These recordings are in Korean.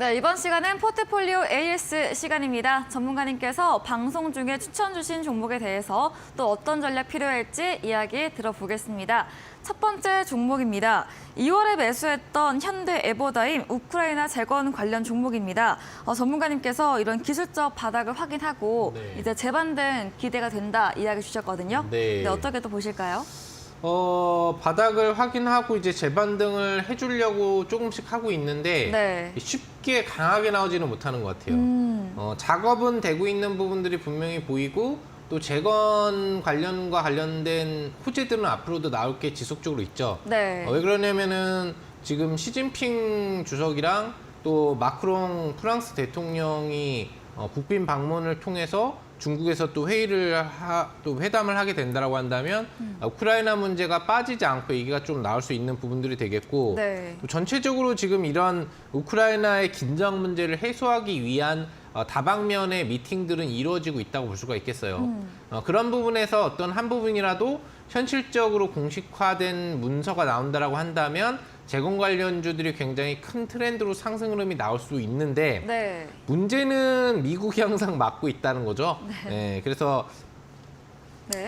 네, 이번 시간은 포트폴리오 AS 시간입니다. 전문가님께서 방송 중에 추천 주신 종목에 대해서 또 어떤 전략 필요할지 이야기 들어보겠습니다. 첫 번째 종목입니다. 2월에 매수했던 현대 에버다임 우크라이나 재건 관련 종목입니다. 전문가님께서 이런 기술적 바닥을 확인하고 이제 재반등 기대가 된다 이야기 주셨거든요. 네, 어떻게 또 보실까요? 바닥을 확인하고 이제 재반등을 해주려고 조금씩 하고 있는데 쉽게 강하게 나오지는 못하는 것 같아요. 작업은 되고 있는 부분들이 분명히 보이고 또 재건 관련과 관련된 호재들은 앞으로도 나올 게 지속적으로 있죠. 왜 그러냐면은 지금 시진핑 주석이랑 또 마크롱 프랑스 대통령이 국빈 방문을 통해서 중국에서 또 또 회담을 하게 된다라고 한다면 우크라이나 문제가 빠지지 않고 얘기가 좀 나올 수 있는 부분들이 되겠고 또 전체적으로 지금 이런 우크라이나의 긴장 문제를 해소하기 위한 다방면의 미팅들은 이루어지고 있다고 볼 수가 있겠어요. 그런 부분에서 어떤 한 부분이라도 현실적으로 공식화된 문서가 나온다라고 한다면 재건 관련주들이 굉장히 큰 트렌드로 상승 흐름이 나올 수 있는데 문제는 미국이 항상 막고 있다는 거죠. 그래서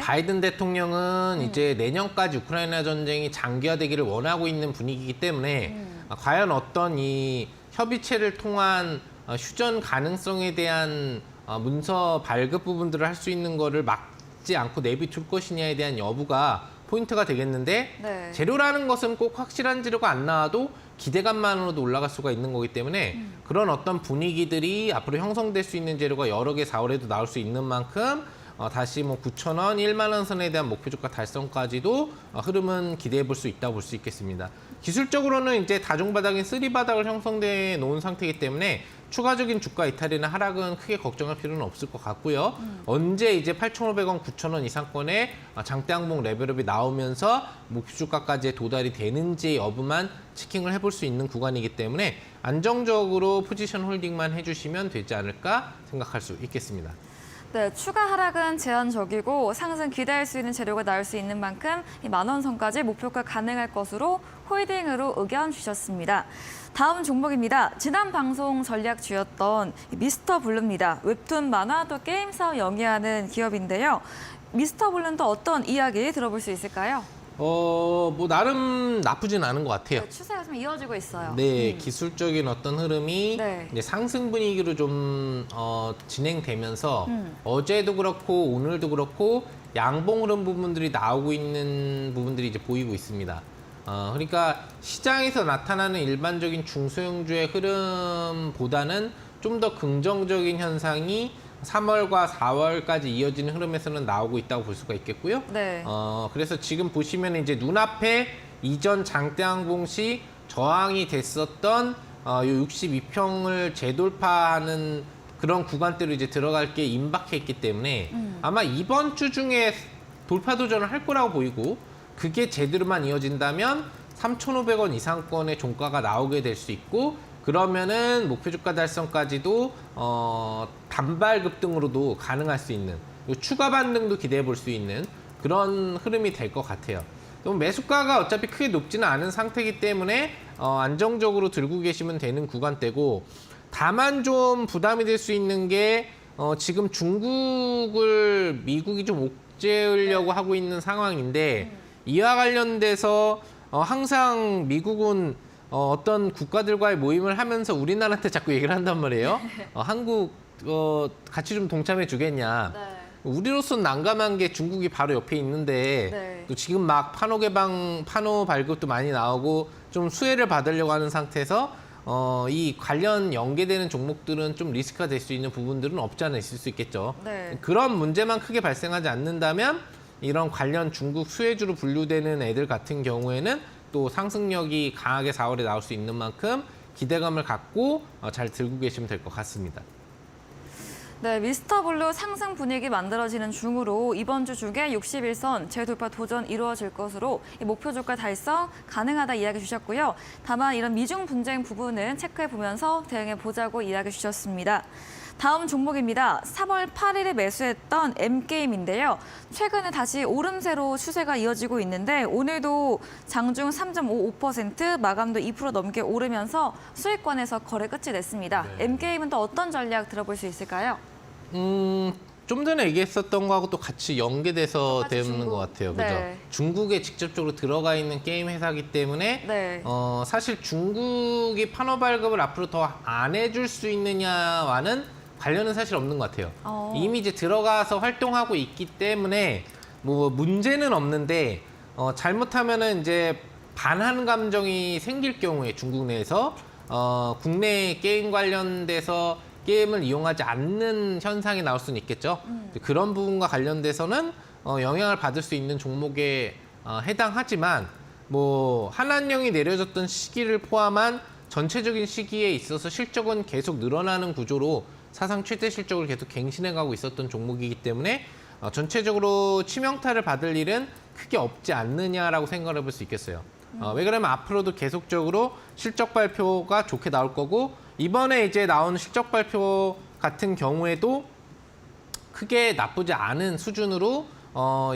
바이든 대통령은 이제 내년까지 우크라이나 전쟁이 장기화되기를 원하고 있는 분위기이기 때문에 과연 어떤 이 협의체를 통한 휴전 가능성에 대한 문서 발급 부분들을 할 수 있는 거를 막지 않고 내비둘 것이냐에 대한 여부가 포인트가 되겠는데 재료라는 것은 꼭 확실한 재료가 안 나와도 기대감만으로도 올라갈 수가 있는 거기 때문에 그런 어떤 분위기들이 앞으로 형성될 수 있는 재료가 여러 개 4월에도 나올 수 있는 만큼 다시 뭐 9,000원, 1만 원 선에 대한 목표 주가 달성까지도 흐름은 기대해 볼 수 있다고 볼 수 있겠습니다. 기술적으로는 이제 다중바닥인 3바닥을 형성돼 놓은 상태이기 때문에 추가적인 주가 이탈이나 하락은 크게 걱정할 필요는 없을 것 같고요. 언제 이제 8,500원, 9,000원 이상권의 장대 항봉 레벨업이 나오면서 목표 주가까지 도달이 되는지 여부만 체킹을 해볼 수 있는 구간이기 때문에 안정적으로 포지션 홀딩만 해주시면 되지 않을까 생각할 수 있겠습니다. 네, 추가 하락은 제한적이고 상승 기대할 수 있는 재료가 나올 수 있는 만큼 이 10,000원 선까지 목표가 가능할 것으로 홀딩으로 의견 주셨습니다. 다음 종목입니다. 지난 방송 전략주였던 미스터 블루입니다. 웹툰 만화 또 게임 사업 영위하는 기업인데요. 미스터 블루는 또 어떤 이야기 들어볼 수 있을까요? 뭐 나름 나쁘진 않은 것 같아요. 추세가 좀 이어지고 있어요. 기술적인 어떤 흐름이 이제 상승 분위기로 좀 진행되면서 어제도 그렇고 오늘도 그렇고 양봉 흐름 부분들이 나오고 있는 부분들이 이제 보이고 있습니다. 그러니까 시장에서 나타나는 일반적인 중소형주의 흐름보다는 좀 더 긍정적인 현상이 3월과 4월까지 이어지는 흐름에서는 나오고 있다고 볼 수가 있겠고요. 그래서 지금 보시면 이제 눈앞에 이전 장대항봉 시 저항이 됐었던 요 62평을 재돌파하는 그런 구간대로 이제 들어갈 게 임박해 있기 때문에 아마 이번 주 중에 돌파 도전을 할 거라고 보이고 그게 제대로만 이어진다면 3,500원 이상권의 종가가 나오게 될 수 있고 그러면은 목표 주가 달성까지도 단발 급등으로도 가능할 수 있는 추가 반등도 기대해 볼 수 있는 그런 흐름이 될 것 같아요. 매수가가 어차피 크게 높지는 않은 상태이기 때문에 안정적으로 들고 계시면 되는 구간대고 다만 좀 부담이 될 수 있는 게 지금 중국을 미국이 좀 옥죄으려고 하고 있는 상황인데 이와 관련돼서 항상 미국은 어떤 국가들과의 모임을 하면서 우리나라한테 자꾸 얘기를 한단 말이에요. 한국 같이 좀 동참해 주겠냐. 우리로서는 난감한 게 중국이 바로 옆에 있는데 또 지금 막 판호 발급도 많이 나오고 좀 수혜를 받으려고 하는 상태에서 이 관련 연계되는 종목들은 좀 리스크가 될 수 있는 부분들은 없지 않아 있을 수 있겠죠. 그런 문제만 크게 발생하지 않는다면 이런 관련 중국 수혜주로 분류되는 애들 같은 경우에는 또 상승력이 강하게 4월에 나올 수 있는 만큼 기대감을 갖고 잘 들고 계시면 될 것 같습니다. 네, 미스터 블루 상승 분위기 만들어지는 중으로 이번 주 중에 61선 재돌파 도전 이루어질 것으로 목표 주가 달성 가능하다 이야기 주셨고요. 다만 이런 미중 분쟁 부분은 체크해 보면서 대응해 보자고 이야기 주셨습니다. 다음 종목입니다. 3월 8일에 매수했던 M게임인데요. 최근에 다시 오름세로 추세가 이어지고 있는데 오늘도 장중 3.55%, 마감도 2% 넘게 오르면서 수익권에서 거래 끝이 냈습니다. 네. M게임은 또 어떤 전략 들어볼 수 있을까요? 좀 전에 얘기했었던 거하고 또 같이 연계돼서 되는 것 같아요. 그죠? 네. 중국에 직접적으로 들어가 있는 게임 회사이기 때문에 네. 사실 중국이 판호 발급을 앞으로 더 안 해줄 수 있느냐와는 관련은 사실 없는 것 같아요. 이미 이제 들어가서 활동하고 있기 때문에 뭐 문제는 없는데 잘못하면은 이제 반한 감정이 생길 경우에 중국 내에서 국내 게임 관련돼서 게임을 이용하지 않는 현상이 나올 수는 있겠죠. 그런 부분과 관련돼서는 영향을 받을 수 있는 종목에 해당하지만 뭐 한한령이 내려졌던 시기를 포함한 전체적인 시기에 있어서 실적은 계속 늘어나는 구조로 사상 최대 실적을 계속 갱신해가고 있었던 종목이기 때문에 전체적으로 치명타를 받을 일은 크게 없지 않느냐라고 생각을 해볼 수 있겠어요. 왜 그러면 앞으로도 계속적으로 실적 발표가 좋게 나올 거고 이번에 이제 나온 실적 발표 같은 경우에도 크게 나쁘지 않은 수준으로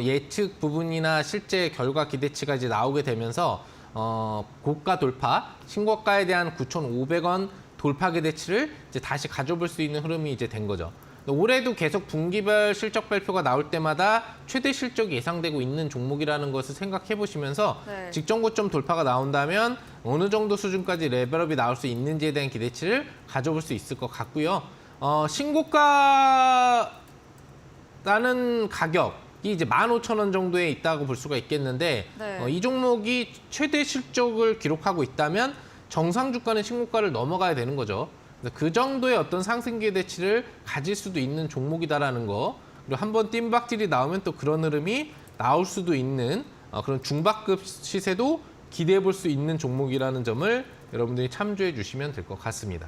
예측 부분이나 실제 결과 기대치가 이제 나오게 되면서 고가 돌파, 신고가에 대한 9,500원 돌파 기대치를 이제 다시 가져볼 수 있는 흐름이 이제 된 거죠. 올해도 계속 분기별 실적 발표가 나올 때마다 최대 실적이 예상되고 있는 종목이라는 것을 생각해 보시면서 네. 직전 고점 돌파가 나온다면 어느 정도 수준까지 레벨업이 나올 수 있는지에 대한 기대치를 가져볼 수 있을 것 같고요. 신고가라는 가격이 이제 15,000원 정도에 있다고 볼 수가 있겠는데 네. 이 종목이 최대 실적을 기록하고 있다면 정상 주가는 신고가를 넘어가야 되는 거죠. 그 정도의 어떤 상승 기대치를 가질 수도 있는 종목이다라는 거. 그리고 한번 뜀박질이 나오면 또 그런 흐름이 나올 수도 있는 그런 중박급 시세도 기대해 볼 수 있는 종목이라는 점을 여러분들이 참조해 주시면 될 것 같습니다.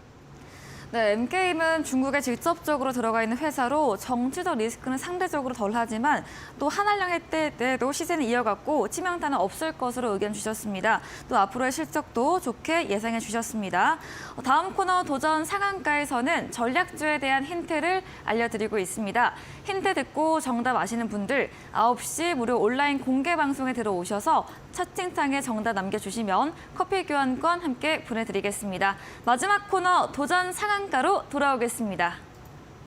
네, M게임은 중국에 직접적으로 들어가 있는 회사로 정치적 리스크는 상대적으로 덜하지만 또 한한령 때도 시세는 이어갔고 치명타는 없을 것으로 의견 주셨습니다. 또 앞으로의 실적도 좋게 예상해 주셨습니다. 다음 코너 도전 상한가에서는 전략주에 대한 힌트를 알려드리고 있습니다. 힌트 듣고 정답 아시는 분들 9시 무료 온라인 공개 방송에 들어오셔서 채팅창에 정답 남겨주시면 커피 교환권 함께 보내드리겠습니다. 마지막 코너 도전 상한가로 돌아오겠습니다.